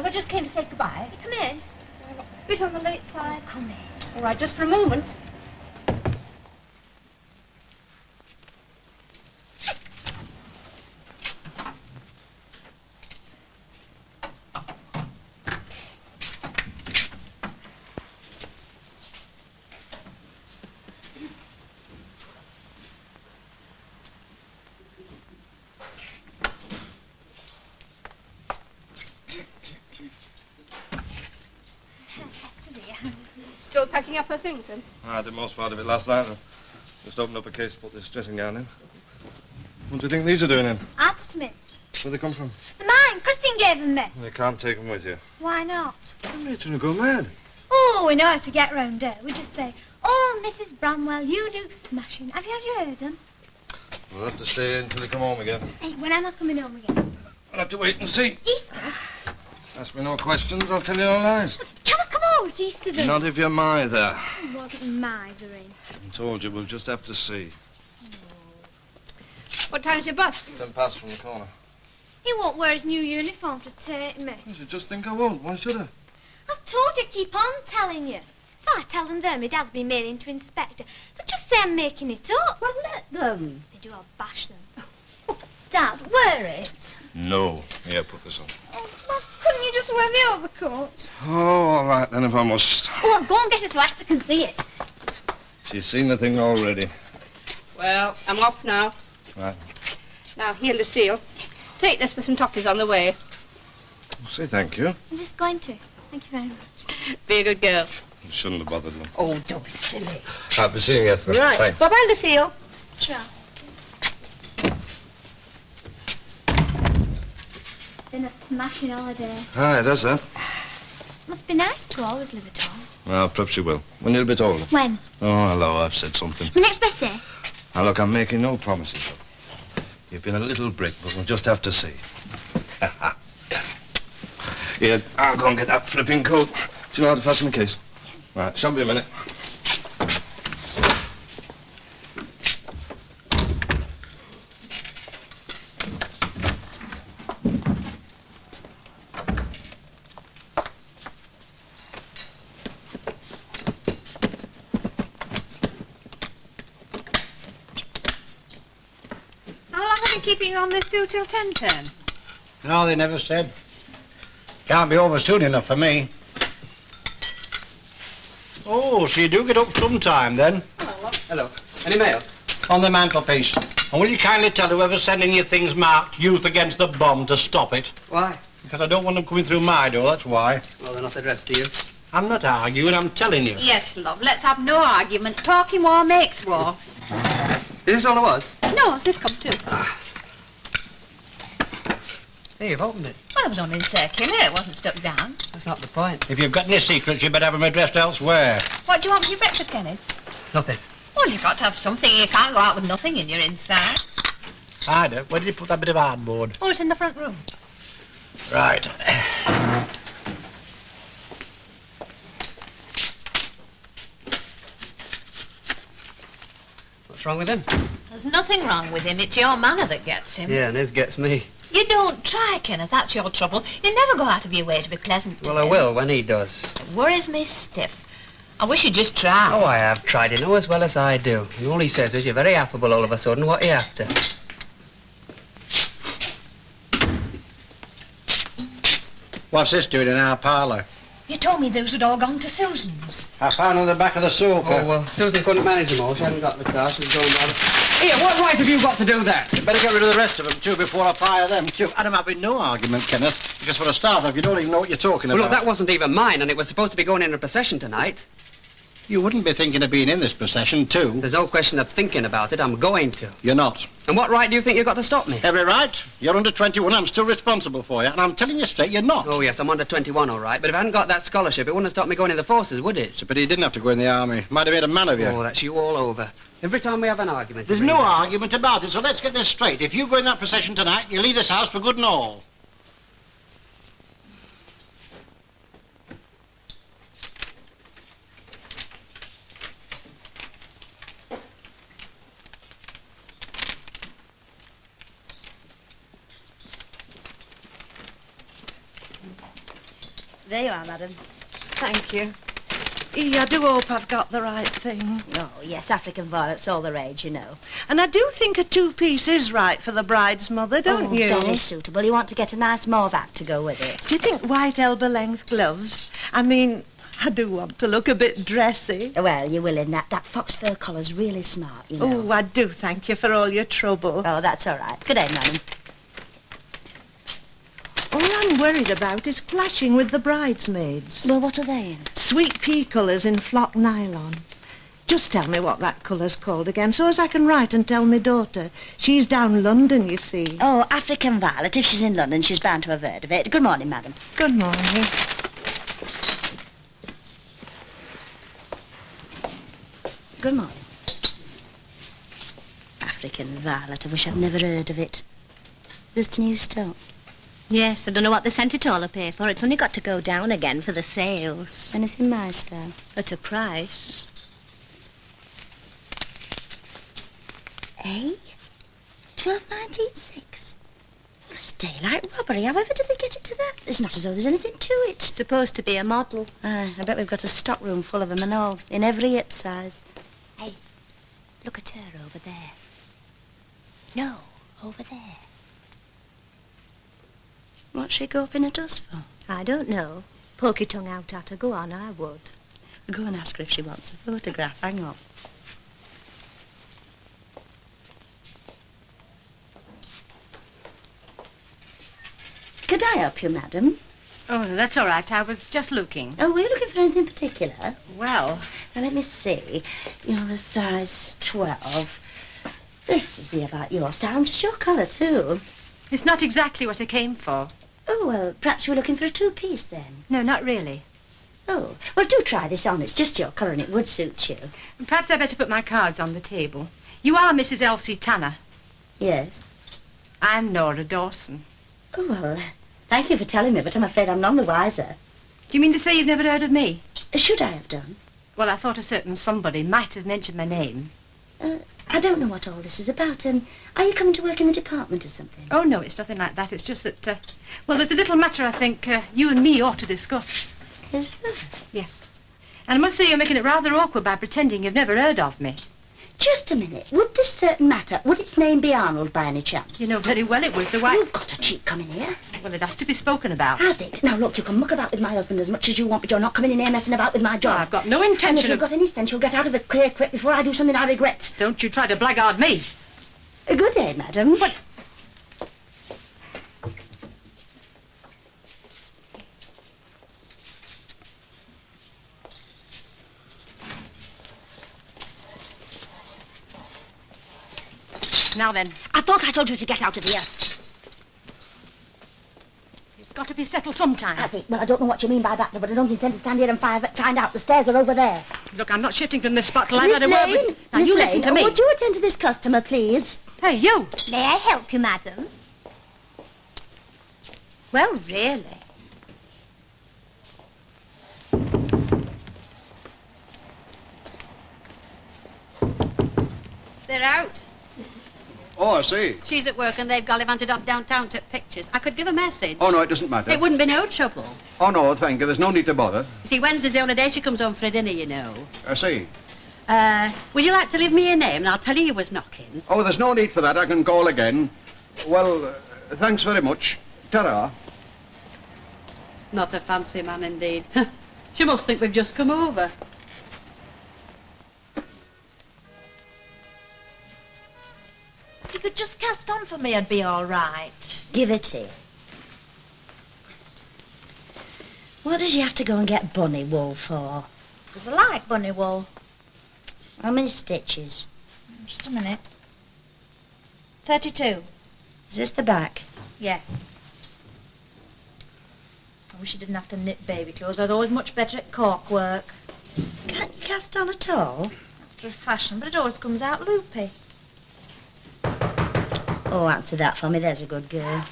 love. I just came to say goodbye. Come in. A bit on the late side. Come in. All right, just for a moment. Still packing up her things, then? I did most part of it last night. I just opened up a case to put this dressing gown in. What do you think these are doing in? I put them in. Where'd they come from? They're mine. Christine gave them me. You can't take them with you. Why not? I'm ready to go mad. Oh, we know how to get round her. We just say, oh, Mrs. Bramwell, you do smashing. Have you heard them? We'll have to stay in until you come home again. Hey, when am I coming home again? I'll have to wait and see. Easter? Ask me no questions, I'll tell you no lies. Can I come home? It's Easter Day. Not if you're my there. It wasn't mithering. I told you, we'll just have to see. What time's your bus? 10 past from the corner. He won't wear his new uniform to take me. You should just think I won't. Why should I? I've told you, keep on telling you. If I tell them there, my dad's been made into inspector, they'll just say I'm making it up. Well, let them. If they do, I'll bash them. Dad, wear it. No. Here, put this on. Oh, well, couldn't you just wear the overcoat? Oh, all right, then, if I must. Oh, well, go and get it so Asta can see it. She's seen the thing already. Well, I'm off now. Right. Now, here, Lucille. Take this for some toffees on the way. Say thank you. I'm just going to. Thank you very much. Be a good girl. You shouldn't have bothered them. Oh, don't be silly. I'll be seeing you, Esther. Right. Thanks. Bye-bye, Lucille. Sure. Been a smashing holiday. Aye, that's that. Must be nice to always live at home. Well, perhaps you will. When you're a bit older. When? Oh, hello, I've said something. My next birthday? Now, look, I'm making no promises. You've been a little brick, but we'll just have to see. Here, I'll go and get that flipping coat. Do you know how to fasten the case? Yes. Right, shan't be a minute. Keeping on this do till 10:10. No, they never said. Can't be over soon enough for me. Oh, so you do get up sometime, then? Hello. Any mail? On the mantelpiece. And will you kindly tell whoever's sending you things marked Youth Against the Bomb to stop it? Why? Because I don't want them coming through my door, that's why. Well, they're not addressed to you. I'm not arguing, I'm telling you. Yes, love. Let's have no argument. Talking war makes war. Is this all it was? No, it's this cup too. Hey, you've opened it. Well, it was only circular. It wasn't stuck down. That's not the point. If you've got any secrets, you better have them addressed elsewhere. What do you want for your breakfast, Kenneth? Nothing. Well, you've got to have something. You can't go out with nothing in your inside. Ida, where did you put that bit of hardboard? Oh, it's in the front room. Right. What's wrong with him? There's nothing wrong with him. It's your manner that gets him. Yeah, and his gets me. You don't try, Kenneth. That's your trouble. You never go out of your way to be pleasant to Well, I him. will when he does. It worries me stiff. I wish you'd just try. Oh, I have tried, you know, as well as I do. And all he says is you're very affable all of a sudden. What are you after? What's this doing in our parlour? You told me those had all gone to Susan's. I found on the back of the sofa. Oh, well, Susan couldn't manage them all. She hadn't got the car. She was going by the... Here, what right have you got to do that? You better get rid of the rest of them, too, before I fire them, too. And I'm having no argument, Kenneth. Because for a start off, you don't even know what you're talking Well, about. look, that wasn't even mine, and it was supposed to be going in a procession tonight. You wouldn't be thinking of being in this procession, too. There's no question of thinking about it. I'm going to. You're not. And what right do you think you've got to stop me? Every right. You're under 21. I'm still responsible for you. And I'm telling you straight, you're not. Oh, yes, I'm under 21, all right. But if I hadn't got that scholarship, it wouldn't have stopped me going in the forces, would it? But he didn't have to go in the army. Might have made a man of you. Oh, that's you all over. Every time we have an argument... There's no argument about it, so let's get this straight. If you go in that procession tonight, you leave this house for good and all. There you are, madam. Thank you. I do hope I've got the right thing. Oh, yes, African violet's all the rage, you know. And I do think a two-piece is right for the bride's mother, don't you? Very suitable. You want to get a nice mauve hat to go with it. Do you think white elbow-length gloves? I mean, I do want to look a bit dressy. Well, you will in that. That fox fur collar's really smart, you know. Oh, I do thank you for all your trouble. Oh, that's all right. Good day, madam. All I'm worried about is clashing with the bridesmaids. Well, what are they in? Sweet pea colours in flock nylon. Just tell me what that colour's called again, so as I can write and tell my daughter. She's down London, you see. Oh, African violet. If she's in London, she's bound to have heard of it. Good morning, madam. Good morning. Good morning. African violet. I wish I'd never heard of it. This new stock. Yes, I don't know what they sent it all up here for. It's only got to go down again for the sales. Anything my style? At a price. Eh? 12.96. That's daylight robbery. However did they get it to that? It's not as though there's anything to it. Supposed to be a model. I bet we've got a stock room full of them and all, in every hip size. Hey, look at her over there. No, over there. What's she gawping at us for? I don't know. Poke your tongue out at her. Go on, I would. Go and ask her if she wants a photograph. Hang on. Could I help you, madam? Oh, that's all right. I was just looking. Oh, were you looking for anything particular? Well, Now, let me see. You're a size 12. This would be about your style. Just your colour, too. it's not exactly what I came for. Oh, well, perhaps you were looking for a two-piece, then. No, not really. Oh, well, do try this on. It's just your colour and it would suit you. Perhaps I'd better put my cards on the table. You are Mrs. Elsie Tanner. Yes. I'm Nora Dawson. Oh, well, thank you for telling me, but I'm afraid I'm none the wiser. Do you mean to say you've never heard of me? Should I have done? Well, I thought a certain somebody might have mentioned my name. I don't know what all this is about. Are you coming to work in the department or something? Oh, no, it's nothing like that. It's just that, well, there's a little matter I think you and me ought to discuss. Is there? Yes. And I must say you're making it rather awkward by pretending you've never heard of me. Just a minute. Would this certain matter, would its name be Arnold by any chance? You know very well it was, so why... You've got a cheek coming here. Well, it has to be spoken about. Has it? Now, look, you can muck about with my husband as much as you want, but you're not coming in here messing about with my Well, job. I've got no And if intention you've of... got any sense, you'll get out of it clear quick before I do something I regret. Don't you try to blackguard me. Good day, madam. But... Now then, I thought I told you to get out of here. it's got to be settled sometime. Has it? Well, I don't know what you mean by that, but I don't intend to stand here and find out. The stairs are over there. Look, I'm not shifting from this spot till I've Miss had a word Lane, with... Now, Miss you Lane, listen to me. Would you attend to this customer, please? Hey, you! May I help you, madam? Well, really. They're out. Oh, I see. She's at work and they've gallivanted off downtown to pictures. I could give a message. Oh, no, it doesn't matter. It wouldn't be no trouble. Oh, no, thank you. There's no need to bother. You see, Wednesday's the only day she comes home for a dinner, you know. I see. Would you like to leave me a name and I'll tell you was knocking? Oh, there's no need for that. I can call again. Well, thanks very much. Ta-ra. Not a fancy man, indeed. She must think we've just come over. If you could just cast on for me, I'd be all right. Give it here. What did you have to go and get bunny wool for? Because I like bunny wool. How many stitches? Just a minute. 32. Is this the back? Yes. I wish you didn't have to knit baby clothes. I was always much better at cork work. Can't you cast on at all? After a fashion, but it always comes out loopy. Oh, answer that for me. There's a good girl.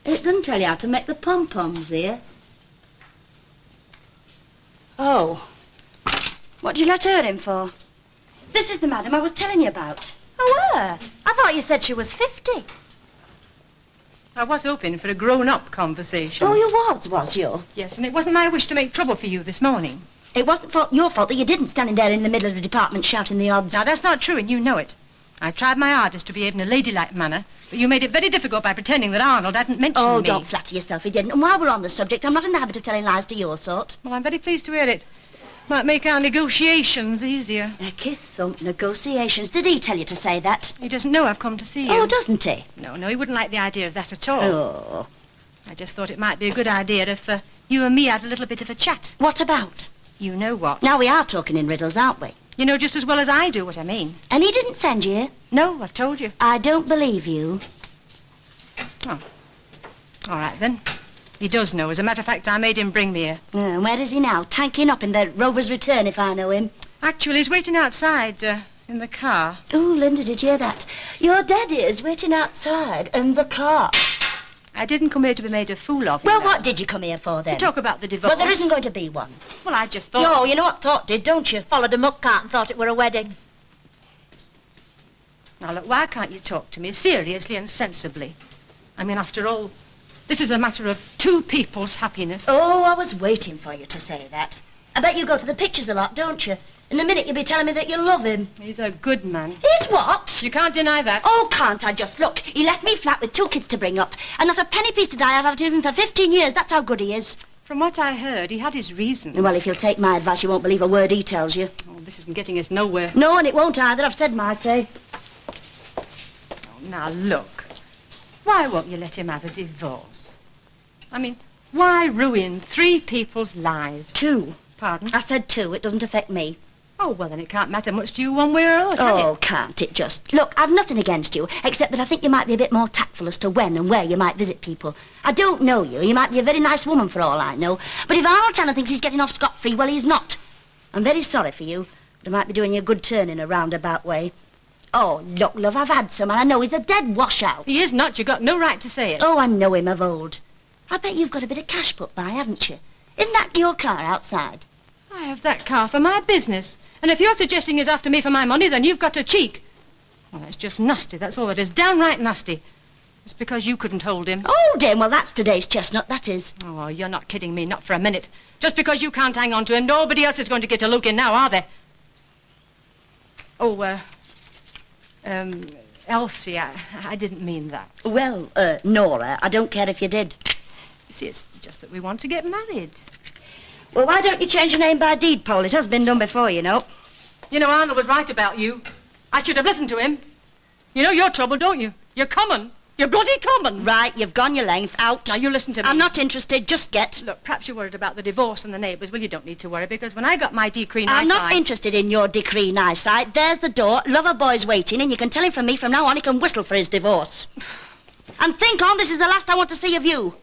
It doesn't tell you how to make the pom-poms here. Oh. What did you let her in for? This is the madam I was telling you about. Oh, her? I thought you said she was 50. I was hoping for a grown-up conversation. Oh, you was you? Yes, and it wasn't my wish to make trouble for you this morning. It wasn't your fault that you didn't standing there in the middle of the department shouting the odds. Now, that's not true, and you know it. I tried my hardest to behave in a ladylike manner, but you made it very difficult by pretending that Arnold hadn't mentioned me. Oh, don't flatter yourself, he didn't. And while we're on the subject, I'm not in the habit of telling lies to your sort. Well, I'm very pleased to hear it. Might make our negotiations easier. A kiss thump negotiations. Did he tell you to say that? He doesn't know I've come to see you. Oh, doesn't he? No, he wouldn't like the idea of that at all. Oh. I just thought it might be a good idea if you and me had a little bit of a chat. What about? You know what? Now we are talking in riddles, aren't we? You know just as well as I do what I mean. And he didn't send you here? No, I've told you. I don't believe you. Oh. All right, then. He does know. As a matter of fact, I made him bring me here. Where is he now? Tanking up in the Rover's Return, if I know him. Actually, he's waiting outside in the car. Oh, Linda, did you hear that? Your daddy is waiting outside in the car. I didn't come here to be made a fool of. Well, what did you come here for, then? To talk about the divorce. Well, there isn't going to be one. Well, I just thought... No, you know what thought did, don't you? Followed a muck cart and thought it were a wedding. Now, look, why can't you talk to me seriously and sensibly? I mean, after all, this is a matter of two people's happiness. Oh, I was waiting for you to say that. I bet you go to the pictures a lot, don't you? In a minute you'll be telling me that you love him. He's a good man. He's what? You can't deny that. Oh, can't I just? Look, he left me flat with 2 kids to bring up, and not a penny piece to die. I've had him for 15 years. That's how good he is. From what I heard, he had his reasons. Well, if you'll take my advice, you won't believe a word he tells you. Oh, this isn't getting us nowhere. No, and it won't either. I've said my say. Oh, now, look. Why won't you let him have a divorce? I mean, why ruin 3 people's lives? 2. Pardon? I said 2. It doesn't affect me. Oh, well, then it can't matter much to you one way or other, can Oh, it? can't it just? Look, I've nothing against you, except that I think you might be a bit more tactful as to when and where you might visit people. I don't know you. You might be a very nice woman for all I know. But if Arnold Tanner thinks he's getting off scot-free, well, he's not. I'm very sorry for you, but I might be doing you a good turn in a roundabout way. Oh, look, love, I've had some, and I know he's a dead washout. He is not. You've got no right to say it. Oh, I know him of old. I bet you've got a bit of cash put by, haven't you? Isn't that your car outside? I have that car for my business. And if you're suggesting he's after me for my money, then you've got a cheek. Well, that's just nasty. That's all it is. Downright nasty. It's because you couldn't hold him. Oh, Dame, well, that's today's chestnut, that is. Oh, you're not kidding me. Not for a minute. Just because you can't hang on to him, nobody else is going to get a look in now, are they? Oh, Elsie, I didn't mean that. Well, Nora, I don't care if you did. You see, it's just that we want to get married. Well, why don't you change your name by deed poll? It has been done before, you know. You know, Arnold was right about you. I should have listened to him. You know your trouble, don't you? You're common. You're bloody common. Right, you've gone your length. Out. Now, you listen to me. I'm not interested. Just get. Look, perhaps you're worried about the divorce and the neighbours. Well, you don't need to worry, because when I got my decree nice I'm not eye... interested in your decree nice eye. There's the door. Lover boy's waiting, and you can tell him from me from now on he can whistle for his divorce. And think on, this is the last I want to see of you.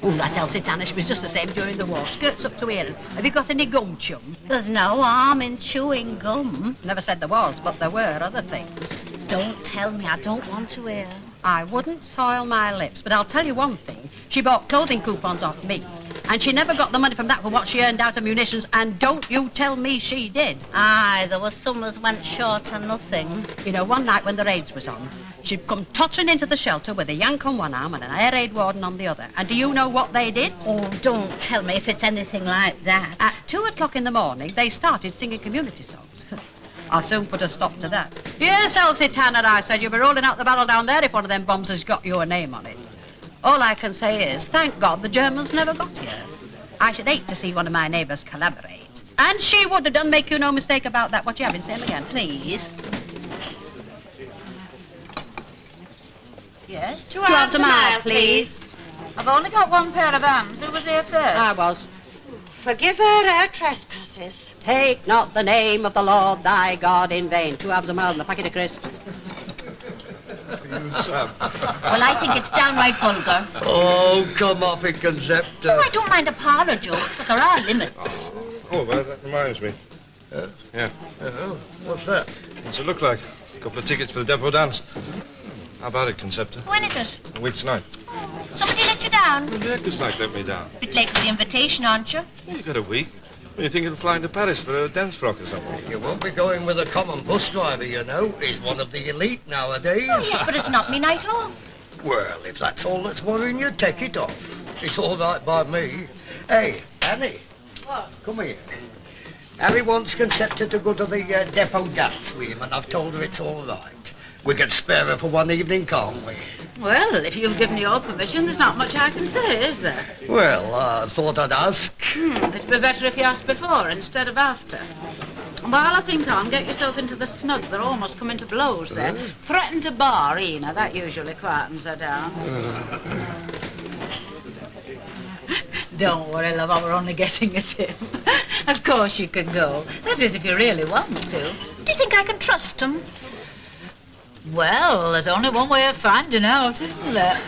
Oh, that Elsie Tanner, she was just the same during the war. Skirts up to here. Have you got any gum, chum? There's no harm in chewing gum. Never said there was, but there were other things. Don't tell me. I don't want to hear. I wouldn't soil my lips, but I'll tell you one thing. She bought clothing coupons off me, and she never got the money from that for what she earned out of munitions, and don't you tell me she did. Aye, there were some as went short of nothing. You know, one night when the raids was on, she'd come tottering into the shelter with a yank on one arm and an air raid warden on the other. And do you know what they did? Oh, don't tell me if it's anything like that. At 2 o'clock in the morning, they started singing community songs. I'll soon put a stop to that. Yes, Elsie Tanner, I said, you'll be rolling out the barrel down there if one of them bombs has got your name on it. All I can say is, thank God the Germans never got here. I should hate to see one of my neighbours collaborate. And she would have done, make you no mistake about that. What you having, say 'em again, please? Yes? 2 halves a mile, please. I've only got one pair of hands. Who was here first? I was. Forgive her trespasses. Take not the name of the Lord thy God in vain. 2 halves a mile and a packet of crisps. Well, I think it's downright vulgar. Oh, come off it, Concept. Oh, I don't mind a parlour joke, but there are limits. Oh, well, that reminds me. Yeah. Oh, what's that? What's it look like? A couple of tickets for the depot dance. How about it, Concepta? When is it? A week's night. Somebody let you down? Well, yeah, just like let me down. Bit late with the invitation, aren't you? You got a week. You think you're flying to Paris for a dance frock or something? You won't be going with a common bus driver, you know. He's one of the elite nowadays. Oh, yes, but it's not me night off. Well, if that's all that's worrying you, take it off. It's all right by me. Hey, Annie. What? Come here. Harry wants Concepta to go to the depot dance with him, and I've told her it's all right. We can spare her for one evening, can't we? Well, if you've given your permission, there's not much I can say, is there? Well, I thought I'd ask. It'd be better if you asked before instead of after. And while I think on, get yourself into the snug. They're almost coming to blows there. Threaten to bar Ena. That usually quietens her down. Don't worry, love. We're only getting at him. Of course you can go. That is, if you really want to. Do you think I can trust him? Well, there's only one way of finding out, isn't there?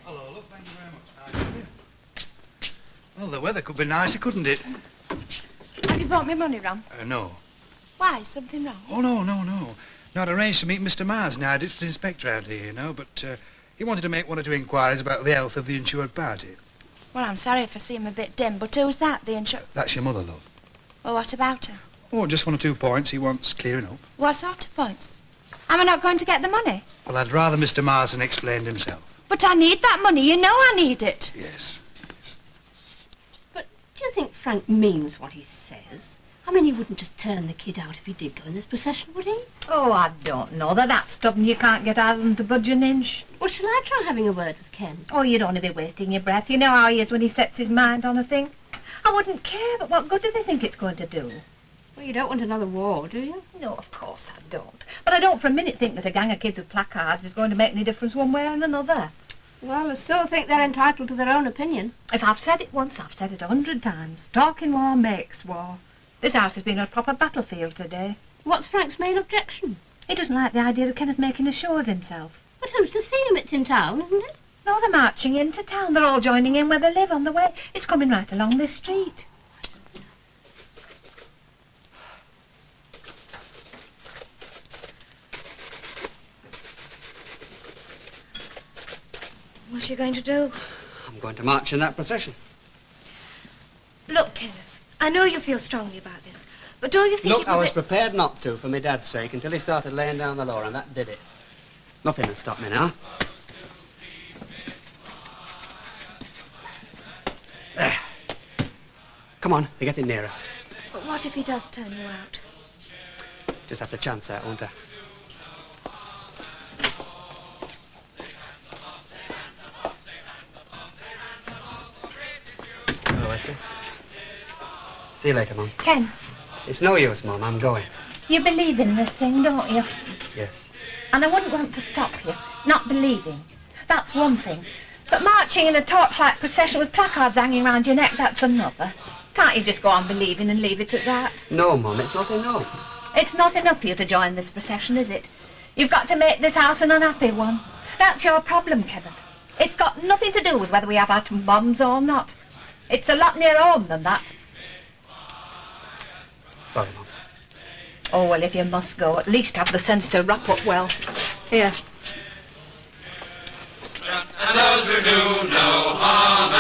Hello, look, thank you very much. Well, the weather could be nicer, couldn't it? Have you brought me money, Ron? No. Why? Something wrong? Oh, no. No, I'd arranged to meet Mr. Mars now, district inspector out here, you know, but he wanted to make one or two inquiries about the health of the insured party. Well, I'm sorry if I seem a bit dim, but who's that, the That's your mother, love. Well, what about her? Oh, just one or two points he wants clearing up. What sort of points? Am I not going to get the money? Well, I'd rather Mr. Marsden explained himself. But I need that money. You know I need it. Yes. But do you think Frank means what he says? I mean, he wouldn't just turn the kid out if he did go in this procession, would he? Oh, I don't know. They're that stubborn you can't get out of them to budge an inch. Well, shall I try having a word with Ken? Oh, you'd only be wasting your breath. You know how he is when he sets his mind on a thing. I wouldn't care, but what good do they think it's going to do? Well, you don't want another war, do you? No, of course I don't. But I don't for a minute think that a gang of kids with placards is going to make any difference one way or another. Well, I still think they're entitled to their own opinion. If I've said it once, I've said it 100 times. Talking war makes war. This house has been a proper battlefield today. What's Frank's main objection? He doesn't like the idea of Kenneth making a show of himself. But who's to see him? It's in town, isn't it? No, they're marching into town. They're all joining in where they live on the way. It's coming right along this street. What are you going to do? I'm going to march in that procession. Look, Kenneth, I know you feel strongly about this, but don't you think Look, I was prepared not to, for my dad's sake, until he started laying down the law, and that did it. Nothing will stop me now. There. Come on, we're getting nearer. But what if he does turn you out? Just have to chance that, won't I? Hello, Esther. See you later, Mum. Ken, It's no use, Mum. I'm going. you believe in this thing, don't you? Yes. And I wouldn't want to stop you, not believing. That's one thing. But marching in a torchlight procession with placards hanging round your neck, that's another. Can't you just go on believing and leave it at that? No, Mum, it's not enough. It's not enough for you to join this procession, is it? You've got to make this house an unhappy one. That's your problem, Kenneth. It's got nothing to do with whether we have atom bombs or not. It's a lot nearer home than that. Sorry, Mum. Oh, well, if you must go, at least have the sense to wrap up well. Here. And those who do no harm